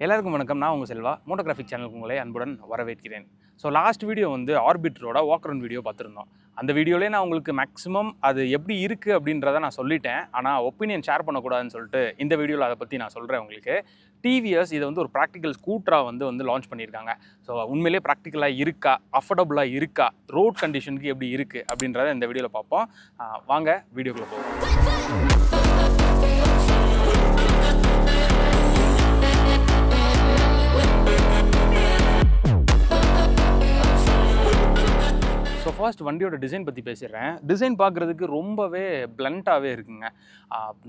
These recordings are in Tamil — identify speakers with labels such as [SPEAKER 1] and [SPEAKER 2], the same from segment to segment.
[SPEAKER 1] எல்லாருக்கும் வணக்கம். நான் உங்கள் செல்வா மோட்டோகிராஃபிக் சேனலுக்கு உங்களை அன்புடன் வரவேற்கிறேன். ஸோ லாஸ்ட் வீடியோ வந்து ஆர்பிட்டரோட வாக் அரவுண்ட் வீடியோ பார்த்துருந்தோம். அந்த வீடியோலேயே நான் உங்களுக்கு மேக்ஸிமம் அது எப்படி இருக்குது அப்படின்றத நான் சொல்லிட்டேன். ஆனால் ஒப்பீனியன் ஷேர் பண்ணக்கூடாதுன்னு சொல்லிட்டு இந்த வீடியோவில் அதை பற்றி நான் சொல்கிறேன் உங்களுக்கு. டிவிஎஸ் இதை வந்து ஒரு ப்ராக்டிக்கல் ஸ்கூட்டராக வந்து லான்ச் பண்ணியிருக்காங்க. ஸோ உண்மையிலே ப்ராக்டிக்கலாக இருக்கா, அஃபோர்டபுளாக இருக்கா, ரோட் கண்டிஷனுக்கு எப்படி இருக்குது அப்படின்றத இந்த வீடியோவில் பார்ப்போம். வாங்க வீடியோக்குள்ளே போவோம். ஸோ ஃபர்ஸ்ட் வண்டியோட டிசைன் பற்றி பேசிடுறேன். டிசைன் பார்க்குறதுக்கு ரொம்பவே பிளண்ட்டாகவே இருக்குங்க.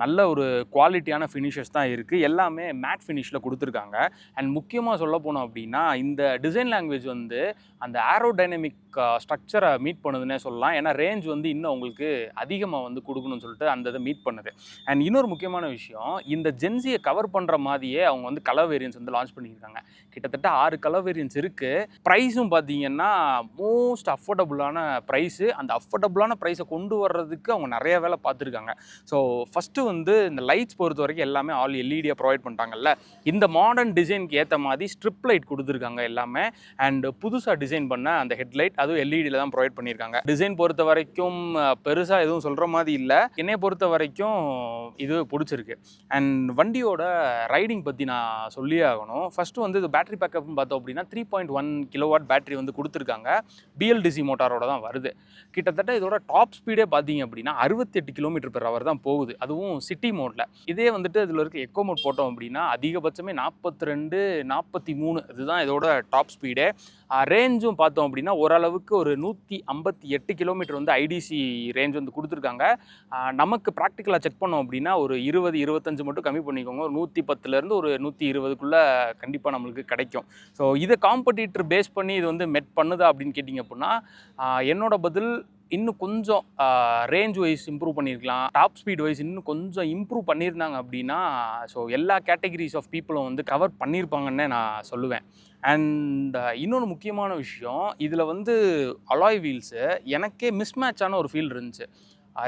[SPEAKER 1] நல்ல ஒரு குவாலிட்டியான ஃபினிஷஸ் தான் இருக்குது. எல்லாமே மேட் ஃபினிஷில் கொடுத்துருக்காங்க. அண்ட் முக்கியமாக சொல்ல போனோம் அப்படின்னா இந்த டிசைன் லாங்குவேஜ் வந்து அந்த ஏரோடைனமிக் ஸ்ட்ரக்சரை மீட் பண்ணுதுன்னே சொல்லலாம். ஏன்னா ரேஞ்ச் வந்து இன்னும் உங்களுக்கு அதிகமாக வந்து கொடுக்கணும்னு சொல்லிட்டு அந்த இதை மீட் பண்ணுது. அண்ட் இன்னொரு முக்கியமான விஷயம், இந்த ஜென்சியை கவர் பண்ணுற மாதிரியே அவங்க வந்து கலர் வேரியன்ஸ் வந்து லான்ச் பண்ணியிருக்காங்க. கிட்டத்தட்ட 6 கலர் வேரியன்ஸ் இருக்குது. ப்ரைஸும் பார்த்தீங்கன்னா மோஸ்ட் அஃபோர்டபுளான ப்ரைஸு. அந்த அஃபோர்டபுளான ப்ரைஸை கொண்டு வர்றதுக்கு அவங்க நிறைய வேலை பார்த்துருக்காங்க. ஸோ ஃபஸ்ட்டு வந்து இந்த லைட்ஸ் பொறுத்த வரைக்கும் எல்லாமே ஆல் எல்இடியாக ப்ரொவைட் பண்ணிட்டாங்கல்ல. இந்த மாடர்ன் டிசைனுக்கு ஏற்ற மாதிரி ஸ்ட்ரிப் லைட் கொடுத்துருக்காங்க எல்லாமே. அண்ட் புதுசாக டிசைன் பண்ண அந்த ஹெட்லைட் அதுவும் எல்இடியில் தான் ப்ரொவைட் பண்ணியிருக்காங்க. டிசைன் பொறுத்த வரைக்கும் பெருசாக எதுவும் சொல்கிற மாதிரி இல்லை. என்னையை பொறுத்த வரைக்கும் இது பிடிச்சிருக்கு. அண்ட் வண்டியோட ரைடிங் பற்றி நான் சொல்லியே ஆகணும். ஃபஸ்ட்டு வந்து இது பேட்டரி பேக்கப்னு பார்த்தோம் அப்படின்னா 3.1 கிலோவாட் பேட்டரி வந்து கொடுத்துருக்காங்க. பிஎல்டிசி மோட்டாரோட தான் வருது. கிட்டத்தட்ட இதோட டாப் ஸ்பீடே பார்த்தீங்க அப்படின்னா 68 km/h தான் போகுது. அதுவும் சிட்டி மோடில். இதே வந்துட்டு இதில் இருக்க எக்கோ மோட் போட்டோம் அப்படின்னா அதிகபட்சமே 42, 43 இதுதான் இதோட டாப் ஸ்பீடே. ரேஞ்சும் பார்த்தோம் அப்படின்னா ஓரளவுக்கு ஒரு 158 km வந்து ஐடிசி ரேஞ்ச் வந்து கொடுத்துருக்காங்க. நமக்கு ப்ராக்டிக்கலாக செக் பண்ணோம் அப்படின்னா ஒரு 20-25 மட்டும் கம்மி பண்ணிக்கோங்க. ஒரு 110லேருந்து ஒரு 120க்குள்ளே கண்டிப்பாக நம்மளுக்கு கிடைக்கும். ஸோ இதை காம்படிட்டர் பேஸ் பண்ணி இது வந்து மெட் பண்ணுதா அப்படின்னு கேட்டிங்க அப்படின்னா என்னோட பதில் இன்னும் கொஞ்சம் ரேஞ்ச் வைஸ் இம்ப்ரூவ் பண்ணியிருக்கலாம். டாப் ஸ்பீட் வைஸ் இன்னும் கொஞ்சம் இம்ப்ரூவ் பண்ணியிருந்தாங்க அப்படின்னா ஸோ எல்லா கேட்டகரிஸ் ஆஃப் பீப்புளும் வந்து கவர் பண்ணியிருப்பாங்கன்னே நான் சொல்லுவேன். அண்ட் இன்னொன்று முக்கியமான விஷயம், இதில் வந்து அலாய் வீல்ஸு எனக்கே மிஸ்மேட்சான ஒரு ஃபீல் இருந்துச்சு.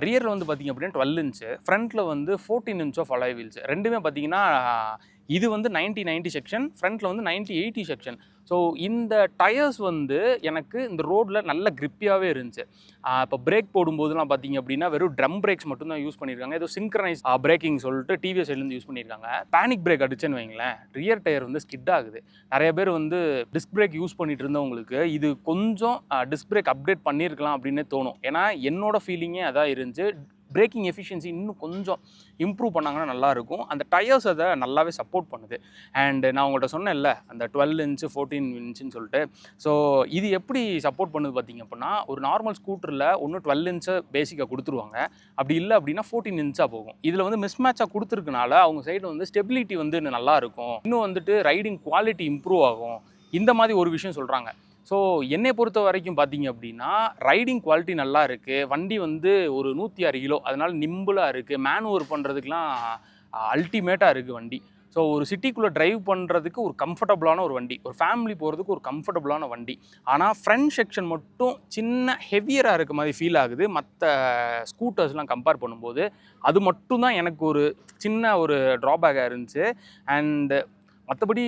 [SPEAKER 1] ரியரில் வந்து பார்த்திங்க அப்படின்னா 12 இன்ச்சு, ஃப்ரண்ட்டில் வந்து 14 இன்ச் ஆஃப் அலாய் வீல்ஸ். ரெண்டுமே பார்த்திங்கன்னா இது வந்து 90/90 செக்ஷன், ஃப்ரண்ட்டில் வந்து 90/80 செக்ஷன். ஸோ இந்த டயர்ஸ் வந்து எனக்கு இந்த ரோடில் நல்ல கிரிப்பியாகவே இருந்துச்சு. இப்போ பிரேக் போடும்போதுலாம் பார்த்திங்க அப்படின்னா வெறும் ட்ரம் பிரேக்ஸ் மட்டும்தான் யூஸ் பண்ணியிருக்காங்க. ஏதோ சிங்க்ரனைஸ் பிரேக்கிங் சொல்லிட்டு டிவிஎஸ் சைட்லேருந்து யூஸ் பண்ணியிருக்காங்க. பேனிக் பிரேக் அடிச்சேன்னு வைங்களேன், ரியர் டயர் வந்து ஸ்கிட் ஆகுது. நிறைய பேர் வந்து டிஸ்க் பிரேக் யூஸ் பண்ணிட்டு இருந்தவங்களுக்கு இது கொஞ்சம் டிஸ்க் பிரேக் அப்டேட் பண்ணியிருக்கலாம் அப்படின்னே தோணும். ஏன்னா என்னோட ஃபீலிங்கே அதான் இருந்துச்சு. பிரேக்கிங் எஃபிஷியன்சி இன்னும் கொஞ்சம் இம்ப்ரூவ் பண்ணாங்கன்னா நல்லாயிருக்கும். அந்த டயர்ஸ் அதை நல்லாவே சப்போர்ட் பண்ணுது. அண்ட் நான் உங்கள்கிட்ட சொன்னேன்ல அந்த 12 இன்ச்சு 14 இன்ச்சுன்னு சொல்லிட்டு. ஸோ இது எப்படி சப்போர்ட் பண்ணுது பார்த்திங்க அப்படின்னா ஒரு நார்மல் ஸ்கூட்டரில் ஒன்று 12 இன்ச்சை பேசிக்காக கொடுத்துருவாங்க. அப்படி இல்லை அப்படின்னா 14 இன்ச்சாக போகும். இதில் வந்து மிஸ்மேட்சாக கொடுத்துருக்கனால அவங்க சைடு வந்து ஸ்டெபிலிட்டி வந்து நல்லாயிருக்கும். இன்னும் வந்துட்டு ரைடிங் குவாலிட்டி இம்ப்ரூவ் ஆகும். இந்த மாதிரி ஒரு விஷயம் சொல்கிறாங்க. ஸோ என்னை பொறுத்த வரைக்கும் பார்த்தீங்க அப்படின்னா ரைடிங் குவாலிட்டி நல்லா இருக்குது. வண்டி வந்து ஒரு 106 கிலோ, அதனால் நிம்பிளாக இருக்குது. மேனுவர் பண்ணுறதுக்கெலாம் அல்டிமேட்டாக இருக்குது வண்டி. ஸோ ஒரு சிட்டிக்குள்ளே ட்ரைவ் பண்ணுறதுக்கு ஒரு கம்ஃபர்டபுளான ஒரு வண்டி, ஒரு ஃபேமிலி போகிறதுக்கு ஒரு கம்ஃபர்டபுளான வண்டி. ஆனால் ஃப்ரண்ட் செக்ஷன் மட்டும் சின்ன ஹெவியராக இருக்க மாதிரி ஃபீல் ஆகுது மற்ற ஸ்கூட்டர்ஸ்லாம் கம்பேர் பண்ணும்போது. அது மட்டும் தான் எனக்கு ஒரு சின்ன ஒரு ட்ராபேக்காக இருந்துச்சு. அண்டு மற்றபடி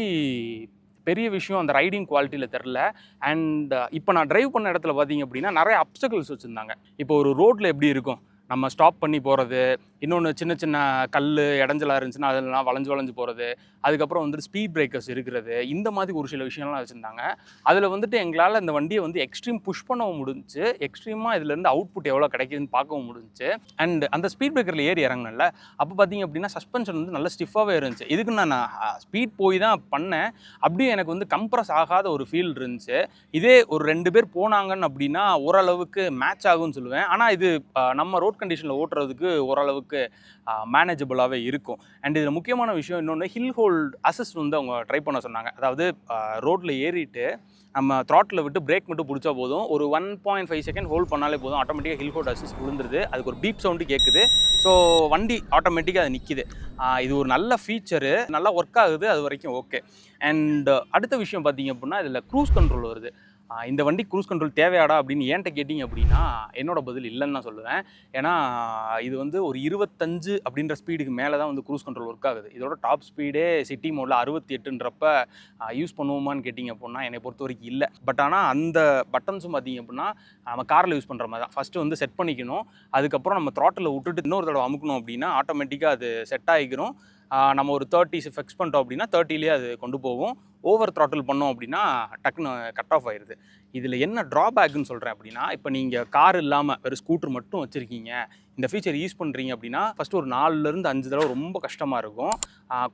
[SPEAKER 1] பெரிய விஷயம் அந்த ரைடிங் குவாலிட்டியில் தெரில. அண்ட் இப்போ நான் ட்ரைவ் பண்ண இடத்துல பார்த்தீங்க அப்படின்னா நிறைய அப்டக்கிள்ஸ் வச்சுருந்தாங்க. இப்போ ஒரு ரோட்டில் எப்படி இருக்கும், நம்ம ஸ்டாப் பண்ணி போகிறது, இன்னொன்று சின்ன சின்ன கல் இடைஞ்சலாக இருந்துச்சுன்னா அதெல்லாம் வளைஞ்சு போகிறது, அதுக்கப்புறம் வந்துட்டு ஸ்பீட் பிரேக்கர்ஸ் இருக்கிறது, இந்த மாதிரி ஒரு சில விஷயம்லாம் வச்சுருந்தாங்க. அதில் வந்துட்டு எங்களால் இந்த வண்டியை வந்து எக்ஸ்ட்ரீம் புஷ் பண்ணவும் முடிஞ்சிச்சு. எக்ஸ்ட்ரீமாக இதுலேருந்து அவுட்புட் எவ்வளோ கிடைக்குதுன்னு பார்க்கவும் முடிஞ்சிச்சு. அண்ட் அந்த ஸ்பீட் பிரேக்கரில் ஏறி இறங்கினல அப்போ பார்த்தீங்க அப்படின்னா சஸ்பென்ஷன் வந்து நல்ல ஸ்டிஃபாகவே இருந்துச்சு. இதுக்கு நான் ஸ்பீட் போய் தான் பண்ணேன். அப்படியே எனக்கு வந்து கம்ப்ரஸ் ஆகாத ஒரு ஃபீல் இருந்துச்சு. இதே ஒரு 2 பேர் போனாங்கன்னு அப்படின்னா ஓரளவுக்கு மேட்ச் ஆகும்னு சொல்லுவேன். ஆனால் இது நம்ம ரோட் கண்டிஷனில் ஓட்டுறதுக்கு ஓரளவுக்கு மேனேஜபிளாகவே இருக்கும். அண்ட் இதில் முக்கியமான விஷயம் இன்னொன்று, ஹில் ஹோல்ட் அசிஸ்ட் வந்து அவங்க ட்ரை பண்ண சொன்னாங்க. அதாவது ரோட்டில் ஏறிட்டு நம்ம த்ராட்டில் விட்டு பிரேக் மட்டும் பிடிச்சா போதும், ஒரு 1.5 செகண்ட் ஹோல்ட் பண்ணாலே போதும், ஆட்டோமேட்டிக்காக ஹில் ஹோல்ட் அசிஸ்ட் விழுந்துருது. அதுக்கு ஒரு பீப் சவுண்டு கேட்குது. ஸோ வண்டி ஆட்டோமேட்டிக்காக அது நிற்கிது. இது ஒரு நல்ல ஃபீச்சரு, நல்லா ஒர்க் ஆகுது, அது வரைக்கும் ஓகே. அண்ட் அடுத்த விஷயம் பார்த்திங்க அப்படின்னா இதில் க்ரூஸ் கண்ட்ரோல் வருது. இந்த வண்டி க்ரூஸ் கண்ட்ரோல் தேவையாடா அப்படின்னு என்கிட்ட கேட்டிங்க அப்படின்னா என்னோட பதில் இல்லைன்னு நான் சொல்லுவேன். ஏன்னா இது வந்து ஒரு 25 அப்படின்ற ஸ்பீடுக்கு மேலே தான் வந்து க்ரூஸ் கண்ட்ரோல் ஒர்க் ஆகுது. இதோட டாப் ஸ்பீடே சிட்டி மோடில் 68ன்றப்ப யூஸ் பண்ணுவோமான்னு கேட்டிங்க அப்படின்னா என்னை பொறுத்த வரைக்கும் இல்லை. பட் ஆனால் அந்த பட்டன்ஸும் பார்த்திங்க அப்படின்னா நம்ம காரில் யூஸ் பண்ணுற மாதிரி தான். ஃபஸ்ட்டு வந்து செட் பண்ணிக்கணும், அதுக்கப்புறம் நம்ம த்ராட்டில் விட்டுட்டு இன்னொரு தடவை அமுக்கணும் அப்படின்னா ஆட்டோமேட்டிக்காக அது செட் ஆகிக்கிறோம். நம்ம ஒரு 30 ஃபிக்ஸ் பண்ணிட்டோம் அப்படின்னா 30லேயே அது கொண்டு போகும். ஓவர் த்ராட்டில் பண்ணோம் அப்படின்னா டக்குன்னு கட் ஆஃப் ஆயிடுது. இதில் என்ன ட்ராபேக்குன்னு சொல்கிறேன் அப்படின்னா, இப்போ நீங்கள் கார் இல்லாமல் வெறும் ஸ்கூட்டர் மட்டும் வச்சுருக்கீங்க, இந்த ஃபீச்சர் யூஸ் பண்ணுறீங்க அப்படின்னா ஃபஸ்ட்டு ஒரு 4லேருந்து 5 தடவை ரொம்ப கஷ்டமாக இருக்கும்.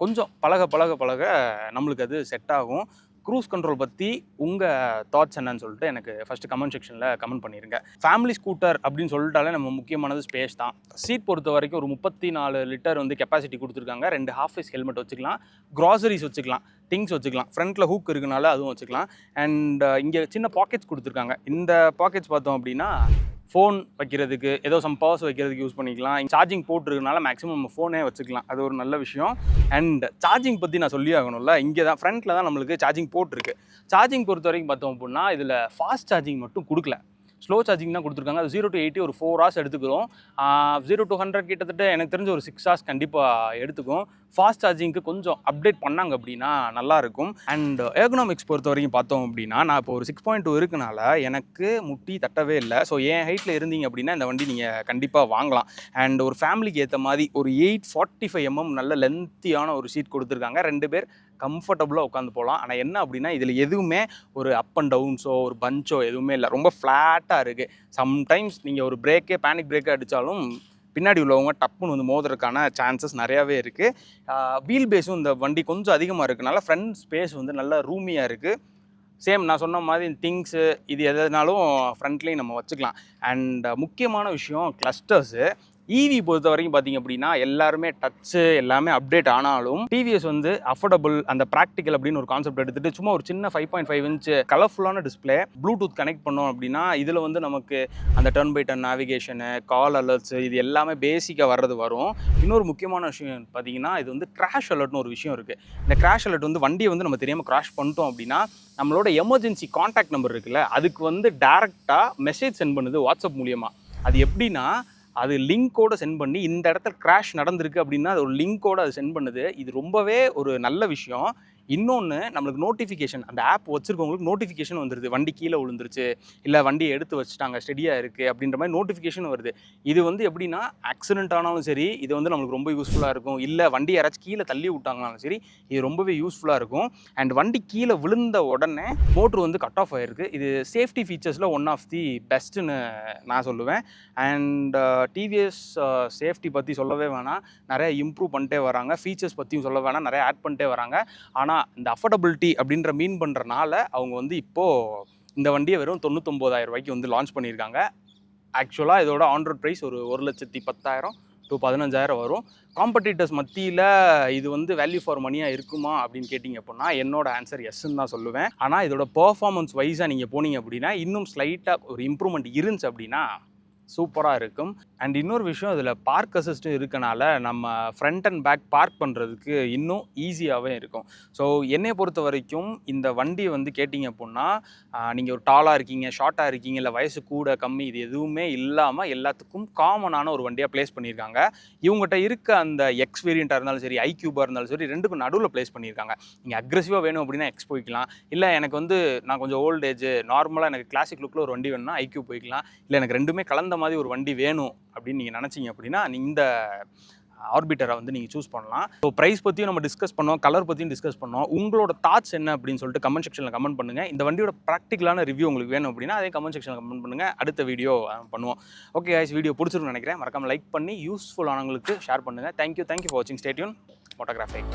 [SPEAKER 1] கொஞ்சம் பழக நம்மளுக்கு அது செட் ஆகும். க்ரூஸ் கண்ட்ரோல் பற்றி உங்கள் தாட்ஸ் என்னன்னு சொல்லிட்டு எனக்கு ஃபஸ்ட்டு கமெண்ட் செக்ஷனில் கமெண்ட் பண்ணிடுங்க. ஃபேமிலி ஸ்கூட்டர் அப்படின்னு சொல்லிட்டாலே நம்ம முக்கியமானது ஸ்பேஸ் தான். சீட் பொறுத்த வரைக்கும் ஒரு 34 லிட்டர் வந்து கெப்பாசிட்டி கொடுத்துருக்காங்க. 2 ஹாஃப் ஃபேஸ் ஹெல்மெட் வச்சுக்கலாம், க்ராசரிஸ் வச்சுக்கலாம், திங்ஸ் வச்சுக்கலாம், ஃப்ரண்ட்டில் ஹூக் இருக்குனால அதுவும் வச்சுக்கலாம். அண்ட் இங்கே சின்ன பாக்கெட்ஸ் கொடுத்துருக்காங்க. இந்த பாக்கெட்ஸ் பார்த்தோம் அப்படின்னா ஃபோன் வைக்கிறதுக்கு, ஏதோ சம் பர்ஸ் வைக்கிறதுக்கு யூஸ் பண்ணிக்கலாம். சார்ஜிங் போட்டுருக்கனால மேக்ஸிமம் நம்ம ஃபோனே வச்சுக்கலாம், அது ஒரு நல்ல விஷயம். அண்ட் சார்ஜிங் பற்றி நான் சொல்லி ஆகணும்ல, இங்கே தான் ஃப்ரண்ட்டில் தான் நம்மளுக்கு சார்ஜிங் போட்டிருக்கு. சார்ஜிங் பொறுத்த வரைக்கும் பார்த்தோம் அப்படின்னா இதில் ஃபாஸ்ட் சார்ஜிங் மட்டும் கொடுக்கல, ஸ்லோ சார்ஜிங் தான் கொடுத்துருக்காங்க. அது 0 to 80 ஒரு 4 hours எடுத்துக்கிறோம். 0 to 100 கிட்டத்தட்ட எனக்கு தெரிஞ்ச ஒரு 6 hours கண்டிப்பாக எடுத்துக்கும். ஃபாஸ்ட் சார்ஜிங்க்கு கொஞ்சம் அப்டேட் பண்ணாங்க அப்படின்னா நல்லாயிருக்கும். அண்ட் எர்கனாமிக்ஸ் பொறுத்த வரைக்கும் பார்த்தோம் அப்படின்னா நான் இப்போ ஒரு 6.2 இருக்கனால எனக்கு முட்டி தட்டவே இல்லை. ஸோ என் ஹைட்டில் இருந்தீங்க அப்படின்னா இந்த வண்டி நீங்கள் கண்டிப்பாக வாங்கலாம். அண்ட் ஒரு ஃபேமிலிக்கு ஏற்ற மாதிரி ஒரு 845 mm நல்ல லென்த்தியான ஒரு சீட் கொடுத்துருக்காங்க. 2 பேர் கம்ஃபர்டபுளாக உட்காந்து போகலாம். ஆனால் என்ன அப்படின்னா இதில் எதுவுமே ஒரு அப் அண்ட் டவுன்ஸோ ஒரு பஞ்சோ எதுவுமே இல்லை, ரொம்ப ஃப்ளாட்டாக இருக்குது. சம்டைம்ஸ் நீங்கள் ஒரு பேனிக் பிரேக்கே அடித்தாலும் பின்னாடி உள்ளவங்க டப்புன்னு வந்து மோதுறதுக்கான சான்சஸ் நிறையாவே இருக்குது. வீல் பேஸும் இந்த வண்டி கொஞ்சம் அதிகமாக இருக்குனால ஃப்ரண்ட் ஸ்பேஸ் வந்து நல்லா ரூமியாக இருக்குது. சேம் நான் சொன்ன மாதிரி திங்ஸு இது எதுனாலும் ஃப்ரண்ட்லேயும் நம்ம வச்சுக்கலாம். அண்ட் முக்கியமான விஷயம் கிளஸ்டர்ஸு. ஈவி பொறுத்த வரைக்கும் பார்த்திங்க அப்படின்னா எல்லாருமே டச்சு எல்லாமே அப்டேட் ஆனாலும் டிவிஎஸ் வந்து அஃபோர்டபுள் அந்த ப்ராக்டிக்கல் அப்படின்னு ஒரு கான்செப்ட் எடுத்துகிட்டு சும்மா ஒரு சின்ன 5.5 inch கலர்ஃபுல்லான டிஸ்பிளே ப்ளூடூத் கனெக்ட் பண்ணோம் அப்படின்னா இதில் வந்து நமக்கு அந்த டர்ன் பை டர்ன் நேவிகேஷனு, கால் அலர்ட்ஸு இது எல்லாமே பேசிக்காக வரும். இன்னொரு முக்கியமான விஷயம் பார்த்திங்கன்னா இது வந்து கிராஷ் அலர்ட்னு ஒரு விஷயம் இருக்குது. இந்த கிராஷ் அலர்ட் வந்து வண்டியை வந்து நம்ம தெரியாமல் கிராஷ் பண்ணிட்டோம் அப்படின்னா நம்மளோட எமர்ஜென்சி கான்டாக்ட் நம்பர் இருக்குல்ல, அதுக்கு வந்து டேரெக்டாக மெசேஜ் சென்ட் பண்ணுது வாட்ஸ்அப் மூலியமாக. அது எப்படின்னா அது லிங்கோட சென்ட் பண்ணி இந்த இடத்துல கிராஷ் நடந்திருக்கு அப்படின்னா அது ஒரு லிங்கோட அது சென்ட் பண்ணுது. இது ரொம்பவே ஒரு நல்ல விஷயம். இன்னொன்று நம்மளுக்கு நோட்டிஃபிகேஷன், அந்த ஆப் வச்சுருக்கவங்களுக்கு நோட்டிஃபிகேஷன் வந்துடுது, வண்டி கீழே விழுந்துருச்சு இல்லை வண்டியை எடுத்து வச்சுட்டாங்க ஸ்டெடியாக இருக்குது அப்படின்ற மாதிரி நோட்டிஃபிகேஷன் வருது. இது வந்து எப்படின்னா ஆக்சிடென்ட் ஆனாலும் சரி இது வந்து நம்மளுக்கு ரொம்ப யூஸ்ஃபுல்லாக இருக்கும். இல்லை வண்டி யாராச்சும் கீழே தள்ளி விட்டாங்கனாலும் சரி இது ரொம்பவே யூஸ்ஃபுல்லாக இருக்கும். அண்ட் வண்டி கீழே விழுந்த உடனே மோட்ரு வந்து கட் ஆஃப் ஆகிருக்கு. இது சேஃப்டி ஃபீச்சர்ஸில் ஒன் ஆஃப் தி பெஸ்ட்டுன்னு நான் சொல்லுவேன். அண்ட் டிவிஎஸ் சேஃப்டி பற்றி சொல்லவே வேணாம், நிறைய இம்ப்ரூவ் பண்ணிட்டே வராங்க. ஃபீச்சர்ஸ் பற்றியும் சொல்ல வேணாம், நிறைய ஆட் பண்ணிட்டே வராங்க. ஆனால் இந்த அஃபோர்டபிலிட்டி அப்படின்ற மீன் பண்ணுறனால அவங்க வந்து இப்போது இந்த வண்டியை வெறும் 99,000 ரூபாய்க்கு வந்து லான்ச் பண்ணியிருக்காங்க. ஆக்சுவலாக இதோட ஆன் ரோட் ப்ரைஸ் ஒரு 1,10,000 to 15,000 வரும். காம்படிட்டர்ஸ் மத்தியில் இது வந்து வேல்யூ ஃபார் மணியாக இருக்குமா அப்படின்னு கேட்டிங்க அப்படின்னா என்னோட ஆன்சர் எஸ்ன்னு தான் சொல்லுவேன். ஆனால் இதோட பர்ஃபார்மன்ஸ் வைஸாக நீங்கள் போனீங்க அப்படின்னா இன்னும் ஸ்லைட்டாக ஒரு இம்ப்ரூவ்மெண்ட் இருந்துச்சு அப்படின்னா சூப்பராக இருக்கும். அண்ட் இன்னொரு விஷயம் இதில் பார்க் அசிஸ்ட்டும் இருக்கனால நம்ம ஃப்ரண்ட் அண்ட் பேக் பார்க் பண்ணுறதுக்கு இன்னும் ஈஸியாகவே இருக்கும். ஸோ என்னை பொறுத்த வரைக்கும் இந்த வண்டியை வந்து கேட்டிங்க அப்படின்னா நீங்கள் ஒரு டாலாக இருக்கீங்க, ஷார்ட்டாக இருக்கீங்க, இல்லை வயசு கூட கம்மி இது எதுவுமே இல்லாமல் எல்லாத்துக்கும் காமனான ஒரு வண்டியாக ப்ளேஸ் பண்ணியிருக்காங்க. இவங்ககிட்ட இருக்க அந்த எக்ஸ் வேரியண்ட்டாக இருந்தாலும் சரி ஐக்யூபாக இருந்தாலும் சரி ரெண்டுக்கும் நடுவில் ப்ளேஸ் பண்ணியிருக்காங்க. நீங்கள் அக்ரெசிவாக வேணும் அப்படின்னா எக்ஸ் போய்க்கலாம், இல்லை எனக்கு வந்து நான் கொஞ்சம் ஓல்ட் ஏஜ் நார்மலாக எனக்கு கிளாசிக் லுக்கில் ஒரு வண்டி வேணும்னா ஐக்யூ போய்க்கலாம், இல்லை எனக்கு ரெண்டுமே கலந்த மாதிரி ஒரு வண்டி வேணும் அப்படின்னு நீங்கள் நினச்சிங்க அப்படின்னா இந்த ஆர்பிட்டரை வந்து நீங்கள் சூஸ் பண்ணலாம். ஸோ ப்ரைஸ் பற்றியும் நம்ம டிஸ்கஸ் பண்ணோம், கலர் பற்றியும் டிஸ்கஸ் பண்ணோம். உங்களோட தாட்ஸ் என்ன அப்படின்னு சொல்லிட்டு கமெண்ட் செக்ஷனில் கமெண்ட் பண்ணுங்கள். இந்த வண்டியோட ப்ராக்டிக்கலான ரிவ்யூ உங்களுக்கு வேணும் அப்படின்னா அதே கமெண்ட் செக்ஷனில் கமெண்ட் பண்ணுங்கள். அடுத்த வீடியோ பண்ணுவோம். ஓகே கைஸ், வீடியோ பிடிச்சிருக்குன்னு நினைக்கிறேன். மறக்காமல் லைக் பண்ணி யூஸ்ஃபுல்லானவங்களுக்கு ஷேர் பண்ணுங்கள். தேங்க்யூ ஃபார் வாட்சிங். Stay tune. மோட்டோகிராஃபிக்.